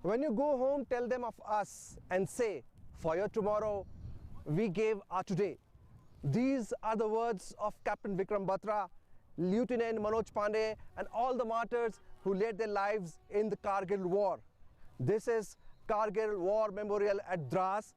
When you go home, tell them of us and say, for your tomorrow, we gave our today. These are the words of Captain Vikram Batra, Lieutenant Manoj Pandey, and all the martyrs who laid their lives in the Kargil War. This is Kargil War Memorial at Dras.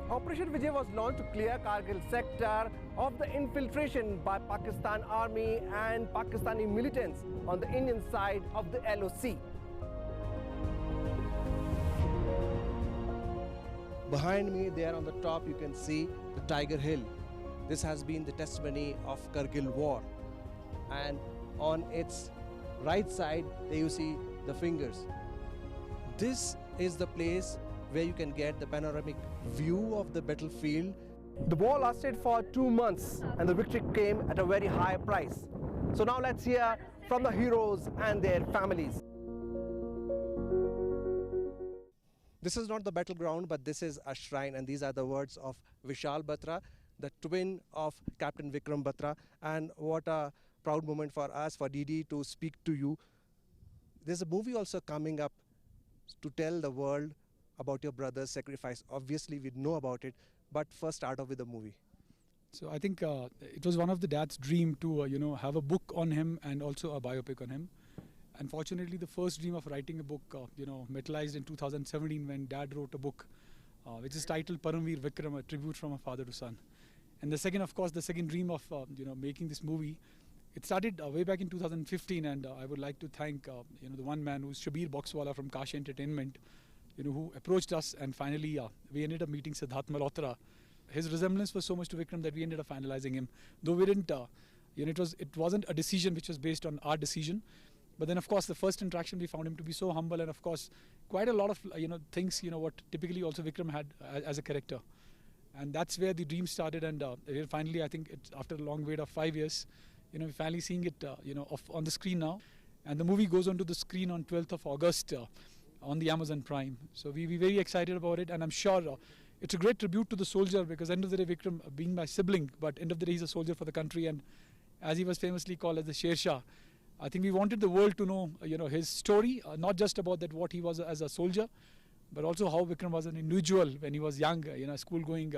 Operation Vijay was launched to clear Kargil sector of the infiltration by Pakistan Army and Pakistani militants on the Indian side of the LOC. Behind me there on the top you can see the Tiger Hill. This has been the testimony of Kargil War, and on its right side there you see the fingers. This is the place where you can get the panoramic view of the battlefield. The war lasted for 2 months and the victory came at a very high price. So now let's hear from the heroes and their families. This is not the battleground, but this is a shrine, and these are the words of Vishal Batra, the twin of Captain Vikram Batra. And what a proud moment for us, for DD to speak to you. There's a movie also coming up to tell the world about your brother's sacrifice. Obviously we know about it, but first start off with the movie. So I think it was one of the dad's dream to have a book on him and also a biopic on him. Unfortunately, the first dream of writing a book materialized in 2017 when dad wrote a book which is titled Paramveer Vikram, a tribute from a father to son. And the second, of course, the second dream of making this movie, it started way back in 2015, and I would like to thank the one man who's Shabir Boxwala from Kashi Entertainment, who approached us, and finally we ended up meeting Siddharth Malhotra. His resemblance was so much to Vikram that we ended up finalizing him. Though we didn't, it wasn't a decision which was based on our decision. But then, of course, the first interaction we found him to be so humble, and of course, quite a lot of things what typically also Vikram had as a character. And that's where the dream started. And finally, I think after a long wait of 5 years, we're finally seeing it on the screen now. And the movie goes onto the screen on 12th of August. On the Amazon Prime. So we're very excited about it, and I'm sure it's a great tribute to the soldier, because end of the day Vikram being my sibling, but end of the day he's a soldier for the country, and as he was famously called as the Sher Shah. I think we wanted the world to know his story, not just about that what he was as a soldier, but also how Vikram was an individual when he was young, a school going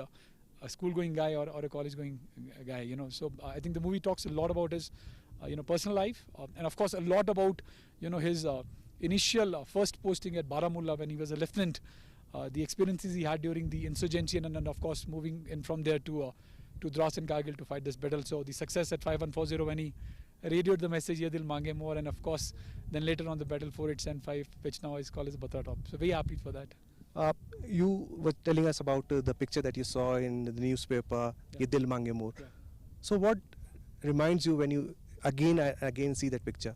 guy or a college going guy. So I think the movie talks a lot about his personal life, and of course a lot about his initial first posting at Baramulla when he was a lieutenant, the experiences he had during the insurgency, and of course moving in from there to Dras and Kargil to fight this battle. So the success at 5140 when he radioed the message Ye Dil Mange More, and of course then later on the battle 4875, which now is called as Batra Top. So very happy for that. You were telling us about the picture that you saw in the newspaper, Ye Dil Mange More. Yeah. So what reminds you when you again see that picture?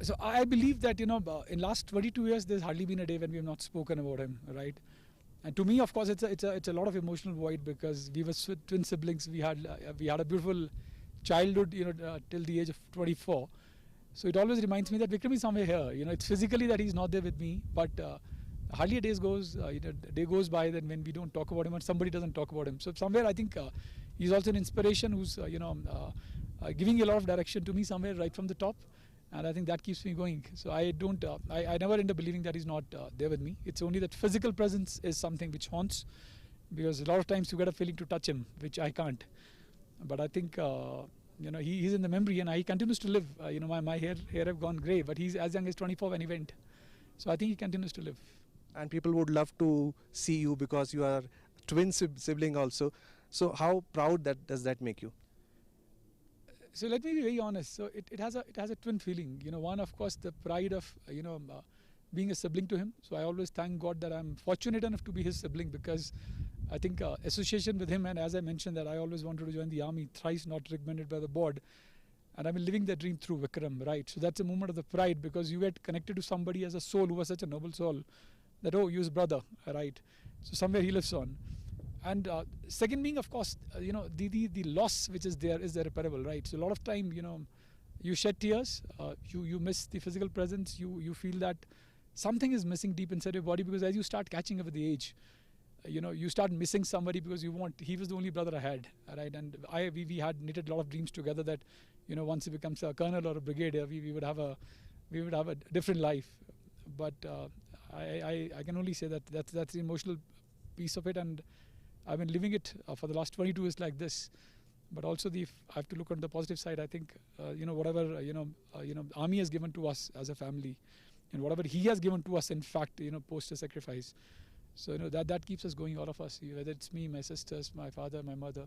So I believe that in last 22 years there's hardly been a day when we have not spoken about him, right? And to me, of course, it's a lot of emotional void, because we were twin siblings. We had a beautiful childhood, till the age of 24. So it always reminds me that Vikram is somewhere here. It's physically that he's not there with me, but hardly a day goes by then when we don't talk about him and somebody doesn't talk about him. So somewhere I think he's also an inspiration who's giving a lot of direction to me somewhere right from the top. And I think that keeps me going. So I never end up believing that he's not there with me. It's only that physical presence is something which haunts, because a lot of times you get a feeling to touch him, which I can't. But I think he's in the memory, and he continues to live. My hair have gone grey, but he's as young as 24 when he went. So I think he continues to live. And people would love to see you, because you are twin sibling also. So how proud does that make you? So let me be very honest. So it has a twin feeling. One, of course, the pride of being a sibling to him. So I always thank God that I'm fortunate enough to be his sibling, because I think association with him, and as I mentioned that I always wanted to join the army, thrice not recommended by the board, and I've been living that dream through Vikram, right? So that's a moment of the pride, because you get connected to somebody as a soul who was such a noble soul, that you're his brother, right? So somewhere he lives on. And second being, of course, the loss which is there is irreparable, right? So a lot of time, you shed tears, you miss the physical presence, you feel that something is missing deep inside your body, because as you start catching up with the age, you start missing somebody because he was the only brother I had, right? And we had knitted a lot of dreams together that, once he becomes a colonel or a brigadier, we would have a different life. But I can only say that that's the emotional piece of it, and I've been living it for the last 22 years like this. But also I have to look on the positive side. I think whatever Army has given to us as a family, and whatever he has given to us, in fact, post a sacrifice. So that keeps us going, all of us, whether it's me, my sisters, my father, my mother.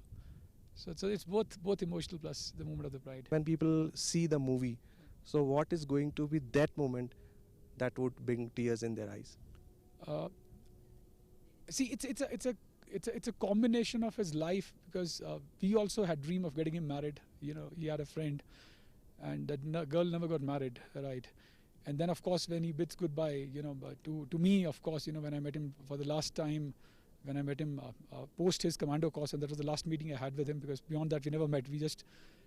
So it's both emotional plus the moment of the pride. When people see the movie, so what is going to be that moment that would bring tears in their eyes? See, it's a combination of his life, because we also had dream of getting him married. He had a friend, and that girl never got married, right? And then, of course, when he bids goodbye, to me, of course, when I met him for the last time, when I met him post his commando course, and that was the last meeting I had with him, because beyond that we never met. We just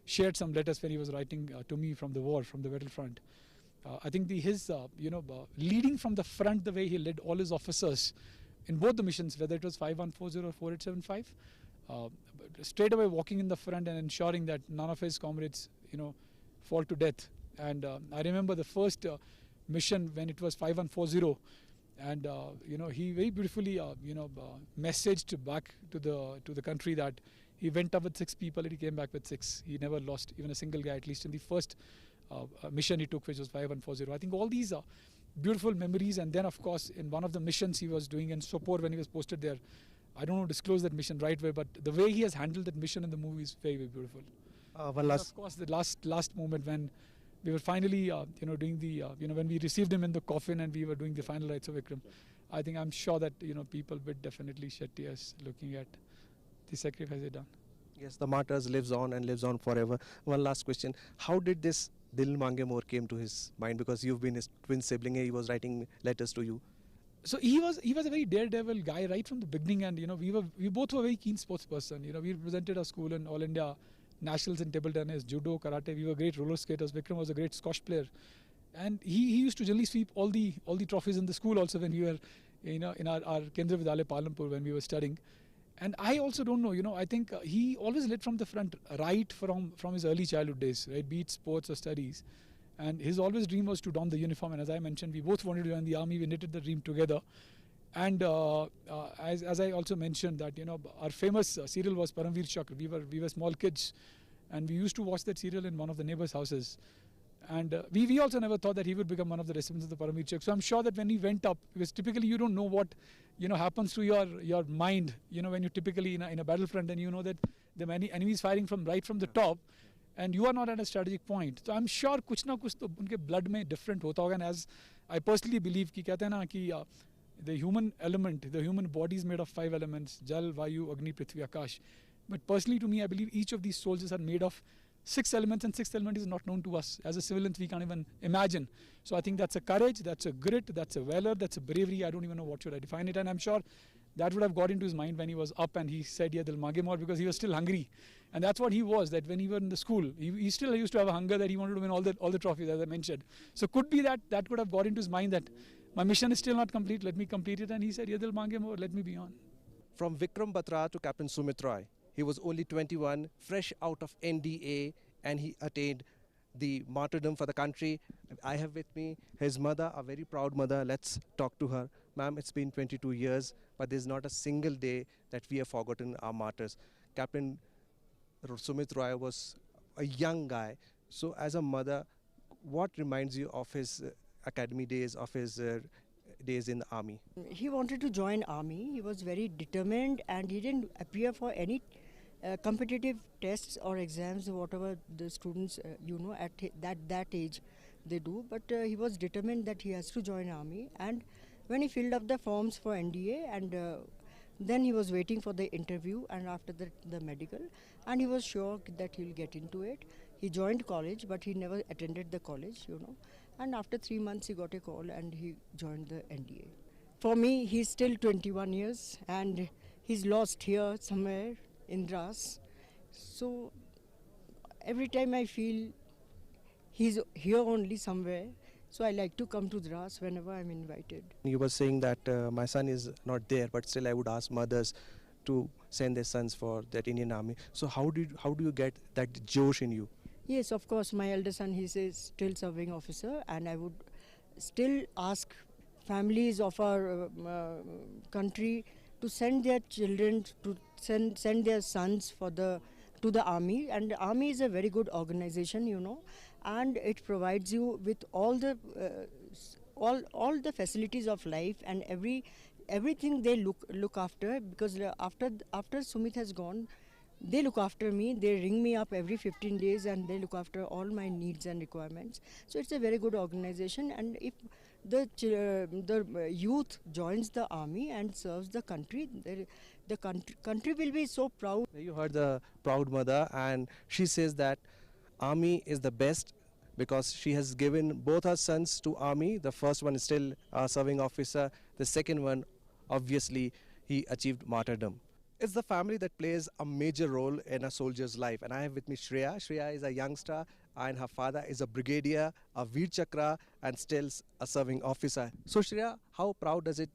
shared some letters when he was writing to me from the war, from the battlefront. I think his leading from the front, the way he led all his officers in both the missions, whether it was 5140 or 4875, straight away walking in the front and ensuring that none of his comrades, fall to death. And I remember the first mission when it was 5140, and he very beautifully messaged back to the country that he went up with 6 people and he came back with 6. He never lost even a single guy, at least in the first mission he took, which was 5140. I think all these are beautiful memories. And then, of course, in one of the missions he was doing in Sopore when he was posted there, I don't know to disclose that mission right way, but the way he has handled that mission in the movie is very, very beautiful. One last. And of course, the last moment when we were finally, doing the, when we received him in the coffin and we were doing the final rites of Vikram, I think I'm sure that, people would definitely shed tears looking at the sacrifice they done. Yes, the martyrs lives on and lives on forever. One last question: how did this Dil Mange More came to his mind? Because you've been his twin sibling, he was writing letters to you. So he was a very daredevil guy right from the beginning, and we both were very keen sports person. We represented our school in All India nationals in table tennis, judo, karate. We were great roller skaters. Vikram was a great squash player, and he used to generally sweep all the trophies in the school also when we were in our Kendra Vidyalaya Palampur when we were studying. And I also don't know, I think he always led from the front, right from his early childhood days, right, be it sports or studies. And his always dream was to don the uniform. And as I mentioned, we both wanted to join the army. We knitted the dream together. And as I also mentioned that, our famous serial was Paramveer Chakra. We were small kids, and we used to watch that serial in one of the neighbors' houses. And we also never thought that he would become one of the recipients of the Paramveer Chakra. So I'm sure that when he went up, because typically you don't know what happens to your mind, when you typically in a battlefront, and you know that the many enemies fighting from the top, and you are not at a strategic point. So I'm sure कुछ ना कुछ तो उनके blood में different होता होगा. And as I personally believe कि कहते हैं ना कि the human element, the human body is made of 5 elements: Jal, Vayu, Agni, Prithvi, Akash. But personally to me, I believe each of these soldiers are made of 6 elements, and 6th element is not known to us. As a civilians, we can't even imagine. So I think that's a courage, that's a grit, that's a valor, that's a bravery. I don't even know what should I define it. And I'm sure that would have got into his mind when he was up and he said, yeah, Dil Mange More, because he was still hungry. And that's what he was, that when he was in the school, he still used to have a hunger that he wanted to win all the trophies, as I mentioned. So could be that could have got into his mind that my mission is still not complete, let me complete it. And he said, yeah, Dil Mange More, let me be on. From Vikram Batra to Captain Sumit Roy, he was only 21, fresh out of NDA, and he attained the martyrdom for the country. I have with me his mother, a very proud mother. Let's talk to her. Ma'am, it's been 22 years, but there's not a single day that we have forgotten our martyrs. Captain Sumit Roy was a young guy. So as a mother, what reminds you of his academy days, of his days in the army? He wanted to join army. He was very determined, and he didn't appear for any competitive tests or exams, whatever the students, at that age they do. But he was determined that he has to join army. And when he filled up the forms for NDA, and then he was waiting for the interview, and after that the medical, and he was sure that he'll get into it. He joined college, but he never attended the college, And after 3 months he got a call and he joined the NDA. For me, he's still 21 years and he's lost here somewhere in Dras. So every time I feel he's here only somewhere, So I like to come to Dras whenever I'm invited. You were saying that my son is not there, but still I would ask mothers to send their sons for that Indian Army. So how do you get that josh in you? Yes, of course, my elder son, he is still serving officer, and I would still ask families of our country to send their children, to send their sons for the to the army. And the army is a very good organization, you know, and it provides you with all the facilities of life, and everything they look after, because after Sumit has gone, they look after me. They ring me up every 15 days and they look after all my needs and requirements. So it's a very good organization, and if the youth joins the army and serves the country, the country will be so proud. You heard the proud mother, and she says that army is the best because she has given both her sons to army. The first one is still a serving officer. The second one, obviously, he achieved martyrdom. It's the family that plays a major role in a soldier's life. And I have with me Shreya. Shreya is a youngster and her father is a brigadier, a Veer Chakra, and still a serving officer. So Shreya, how proud does it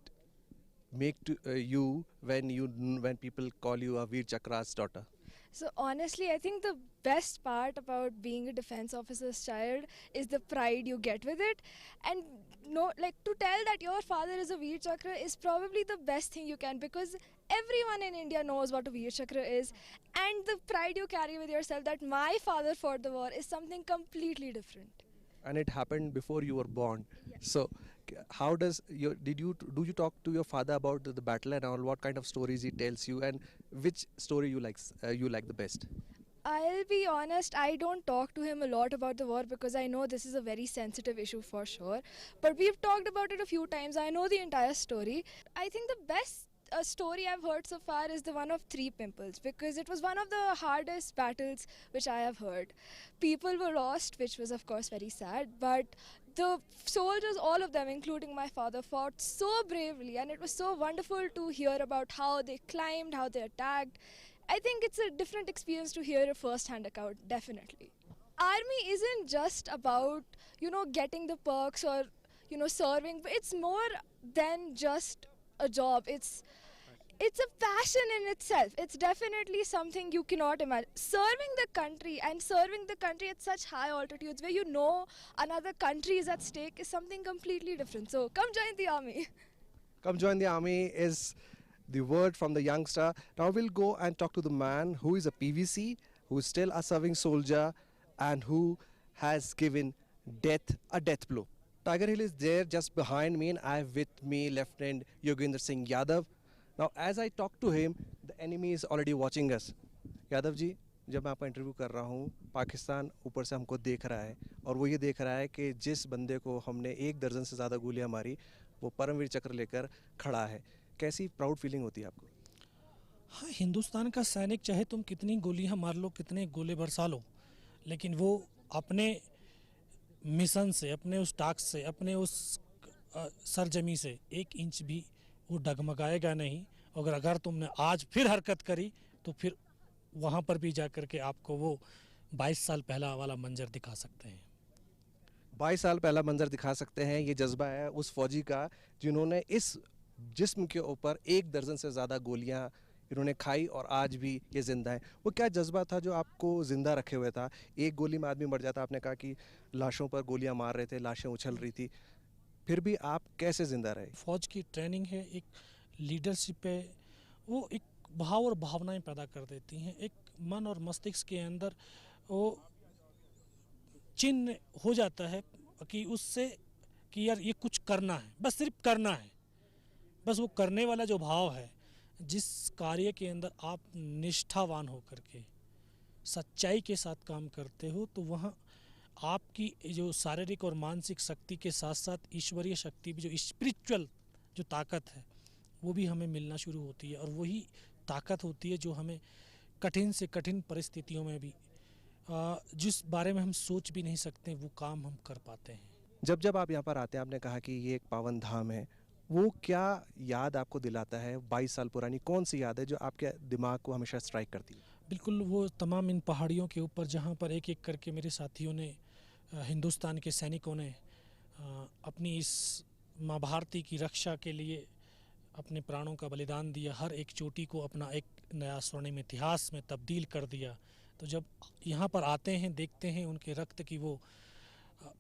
make to, you when people call you a Veer Chakra's daughter? So honestly, I think the best part about being a defense officer's child is the pride you get with it. And no, like, to tell that your father is a Veer Chakra is probably the best thing you can, because everyone in India knows what a Veer Chakra is, and the pride you carry with yourself that my father fought the war is something completely different. And it happened before you were born. Yes. So how do you talk to your father about the battle and all? What kind of stories he tells you, and which story you like the best? I'll be honest, I don't talk to him a lot about the war because I know this is a very sensitive issue for sure. But we've talked about it a few times. I know the entire story. I think the best story I've heard so far is the one of Three Pimples, because it was one of the hardest battles which I have heard. People were lost, which was of course very sad, but the soldiers, all of them, including my father, fought so bravely, and it was so wonderful to hear about how they climbed, how they attacked. I think it's a different experience to hear a first-hand account, definitely. Army isn't just about, getting the perks or, serving, but it's more than just a job. It's a passion in itself. It's definitely something you cannot imagine. Serving the country at such high altitudes where another country is at stake is something completely different. So come join the army. Come join the army is the word from the youngster. Now we'll go and talk to the man who is a PVC, who is still a serving soldier, and who has given death a death blow. Tiger Hill is there just behind me, and I have with me Lieutenant Yogendra Singh Yadav. Now as I talk to him, the enemy is already watching us. Yadav ji, जब मैं आपका interview कर रहा हूँ, पाकिस्तान ऊपर से हमको देख रहा है, और वो ये देख रहा है कि जिस बंदे को हमने 1 दर्जन से ज़्यादा गोलियाँ मारी, वो परमवीर चक्र लेकर खड़ा है. कैसी प्राउड फीलिंग होती है आपको? हाँ, हिंदुस्तान का सैनिक चाहे तुम कितनी गोलियां मार लो, कितने गोले बरसा लो, लेकिन वो अपने मिशन से, अपने उस टास्क से, अपने उस सरजमी से 1 इंच भी वो डगमगाएगा नहीं. अगर तुमने आज फिर हरकत करी तो फिर वहाँ पर भी जाकर के आपको वो 22 साल पहला वाला मंजर दिखा सकते हैं. 22 साल पहला मंजर दिखा सकते हैं. ये जज्बा है उस फौजी का जिन्होंने इस जिस्म के ऊपर 1 दर्जन से ज़्यादा गोलियां इन्होंने खाई और आज भी ये ज़िंदा है. वो क्या जज्बा था जो आपको ज़िंदा रखे हुए था? 1 गोली में आदमी मर जाता. आपने कहा कि लाशों पर गोलियां मार रहे थे, लाशें उछल रही थी, फिर भी आप कैसे ज़िंदा रहे? फौज की ट्रेनिंग है, एक लीडरशिप है, वो एक भाव और भावनाएं पैदा कर देती हैं. एक मन और मस्तिष्क के अंदर वो चिन्ह हो जाता है कि उससे कि यार ये कुछ करना है, बस सिर्फ करना है. बस वो करने वाला जो भाव है, जिस कार्य के अंदर आप निष्ठावान होकर के सच्चाई के साथ काम करते हो, तो वहाँ आपकी जो शारीरिक और मानसिक शक्ति के साथ साथ ईश्वरीय शक्ति भी, जो स्पिरिचुअल जो ताकत है, वो भी हमें मिलना शुरू होती है. और वही ताकत होती है जो हमें कठिन से कठिन परिस्थितियों में भी जिस बारे में हम सोच भी नहीं सकते, वो काम हम कर पाते हैं. जब आप यहाँ पर आते हैं, आपने कहा कि ये एक पावन धाम है, वो क्या याद आपको दिलाता है? 22 साल पुरानी कौन सी याद है जो आपके दिमाग को हमेशा स्ट्राइक करती है? बिल्कुल, वो तमाम इन पहाड़ियों के ऊपर जहाँ पर एक एक करके मेरे साथियों ने, हिंदुस्तान के सैनिकों ने अपनी इस माँ भारती की रक्षा के लिए अपने प्राणों का बलिदान दिया, हर एक चोटी को अपना एक नया स्वर्णिम इतिहास में तब्दील कर दिया। तो जब यहाँ पर आते हैं, देखते हैं उनके रक्त की वो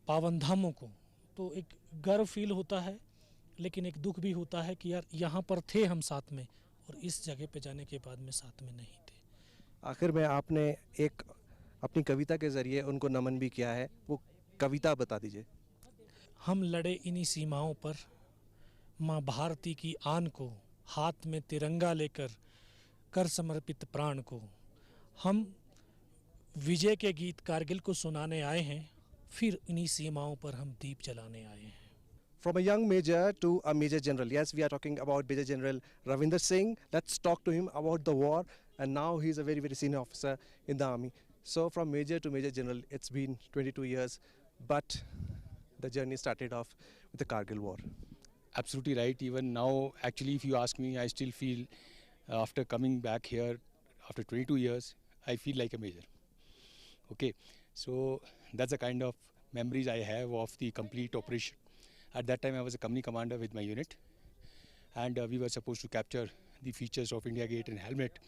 पावन धामों को, तो एक गर्व फील होता है, लेकिन एक दुख भी होता है कि यार यहाँ पर थे हम साथ में, और इस जगह पे जाने के बाद में साथ में नहीं थे। आखिर में आपने एक अपनी कविता के ज़रिए उनको नमन भी किया है, वो कविता बता दीजिए। हम लड़े इन्हीं सीमाओं पर, माँ भारती की आन को हाथ में तिरंगा लेकर कर समर्पित प्राण को। हम विजय के गीत कारगिल को सुनाने आए हैं, फिर इन्हीं सीमाओं पर हम दीप जलाने आए हैं। From a young major to a major general. Yes, we are talking about Major General Ravinder Singh. Let's talk to him about the war. And now he is a very, very senior officer in the army. So from major to major general, it's been 22 years. But the journey started off with the Kargil war. Absolutely right. Even now, actually, if you ask me, I still feel after coming back here after 22 years, I feel like a major. Okay, so that's the kind of memories I have of the complete operation. At that time, I was a company commander with my unit, and we were supposed to capture the features of India Gate and helmet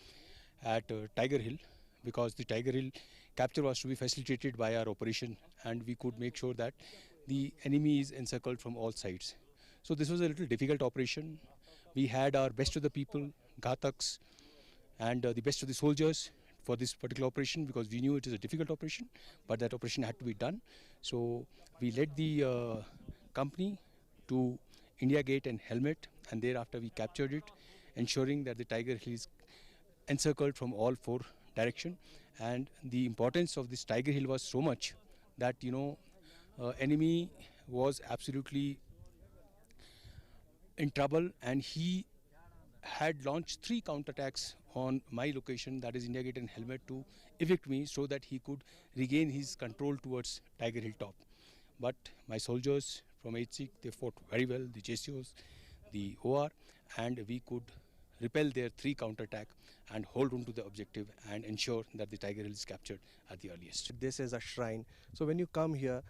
at Tiger Hill, because the Tiger Hill capture was to be facilitated by our operation, and we could make sure that the enemy is encircled from all sides. So this was a little difficult operation. We had our best of the people, Ghataks, and the best of the soldiers for this particular operation, because we knew it is a difficult operation, but that operation had to be done. So we led the company to India Gate and helmet, and thereafter we captured it, ensuring that the Tiger Hill is encircled from all four directions. And the importance of this Tiger Hill was so much that, enemy was absolutely in trouble, and he had launched 3 counterattacks on my location, that is India Gate and helmet, to evict me so that he could regain his control towards Tiger Hill top. But my soldiers from HC, they fought very well, the JCOs, the OR, and we could repel their 3 counterattack and hold on to the objective and ensure that the Tiger Hill is captured at the earliest. This is a shrine. So when you come here,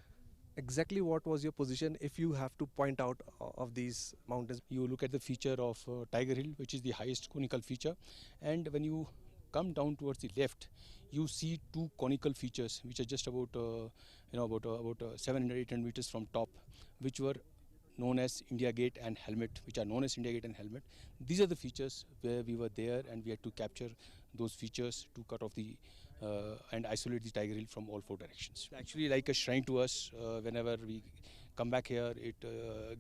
exactly what was your position if you have to point out of these mountains? You look at the feature of Tiger Hill, which is the highest conical feature, and when you come down towards the left, you see 2 conical features which are just about 700 800 meters from top, which were known as India Gate and helmet, These are the features where we were there, and we had to capture those features to cut off the and isolate the Tiger Hill from all 4 directions. Actually, like a shrine to us. Whenever we come back here, it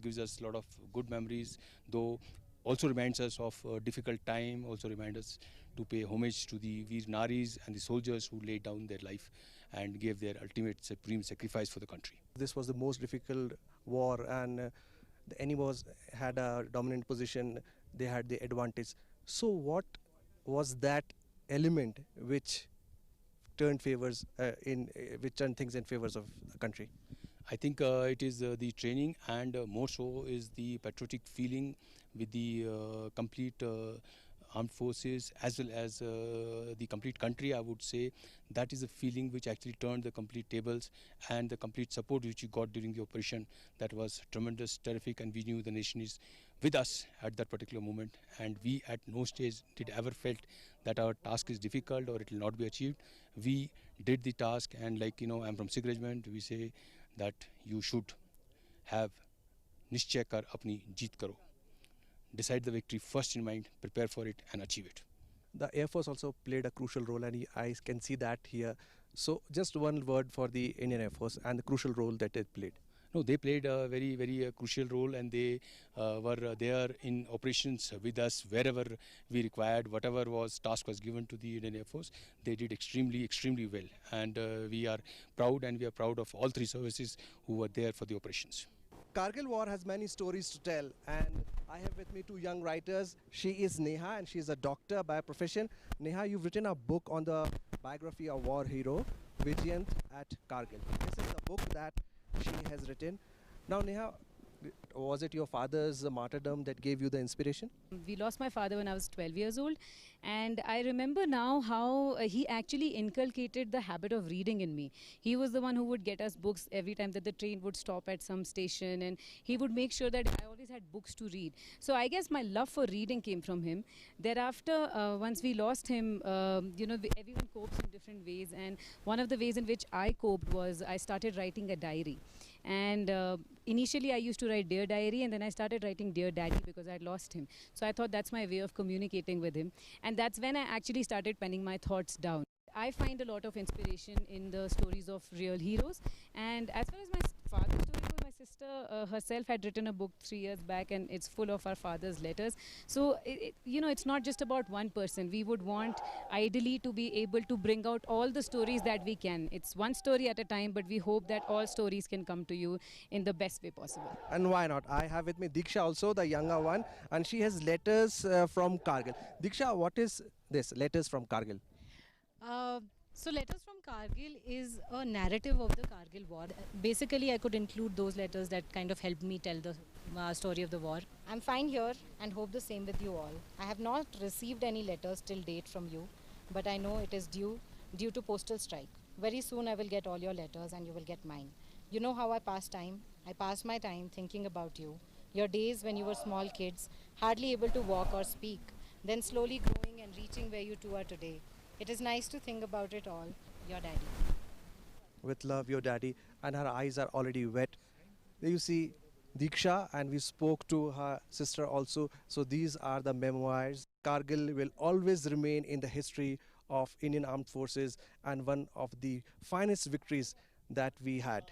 gives us a lot of good memories, though also reminds us of a difficult time, also reminds us to pay homage to the Veer Naris and the soldiers who laid down their life and gave their ultimate supreme sacrifice for the country. This was the most difficult war, and the enemy had a dominant position, they had the advantage. So what was that element which turned things in favors of the country? I think it is the training, and more so is the patriotic feeling with the complete armed forces as well as the complete country. I would say that is a feeling which actually turned the complete tables, and the complete support which we got during the operation, that was tremendous, terrific, and we knew the nation is with us at that particular moment, and we at no stage did ever felt that our task is difficult or it will not be achieved. We did the task, and I'm from Sikh regiment, we say that you should have nischay kar apni jeet karo. Decide the victory first in mind, prepare for it and achieve it. The Air Force also played a crucial role, and I can see that here. So just one word for the Indian Air Force and the crucial role that it played. No, they played a very, very crucial role, and they were there in operations with us wherever we required. Whatever task was given to the Indian Air Force, they did extremely, extremely well. And we are proud, and we are proud of all 3 services who were there for the operations. Kargil war has many stories to tell, and I have with me 2 young writers. She is Neha, and she is a doctor by profession. Neha, you've written a book on the biography of war hero Vijayant at Kargil. This is the book that she has written. Now, Neha, Was it your father's martyrdom that gave you the inspiration? We lost my father when I was 12 years old, and I remember now how he actually inculcated the habit of reading in me. He was the one who would get us books every time that the train would stop at some station, and he would make sure that I always had books to read. So I guess my love for reading came from him. Thereafter, once we lost him, everyone copes in different ways, and one of the ways in which I coped was I started writing a diary. And initially I used to write Dear Diary, and then I started writing Dear Daddy because I'd lost him. So I thought that's my way of communicating with him. And that's when I actually started penning my thoughts down. I find a lot of inspiration in the stories of real heroes. And as far as my father's story goes, my sister herself had written a book 3 years back, and it's full of our father's letters. So, it's not just about one person. We would want ideally to be able to bring out all the stories that we can. It's one story at a time, but we hope that all stories can come to you in the best way possible. And why not? I have with me Diksha also, the younger one, and she has letters from Kargil. Diksha, what is this? Letters from Kargil. So Letters from Kargil is a narrative of the Kargil war. Basically, I could include those letters that kind of helped me tell the story of the war. I'm fine here and hope the same with you all. I have not received any letters till date from you, but I know it is due to postal strike. Very soon I will get all your letters and you will get mine. You know how I pass time? I pass my time thinking about you. Your days when you were small kids, hardly able to walk or speak, then slowly growing and reaching where you two are today. It is nice to think about it all. Your daddy. With love, your daddy. And her eyes are already wet. There you see Diksha, and we spoke to her sister also. So these are the memoirs. Kargil will always remain in the history of Indian Armed Forces and one of the finest victories that we had.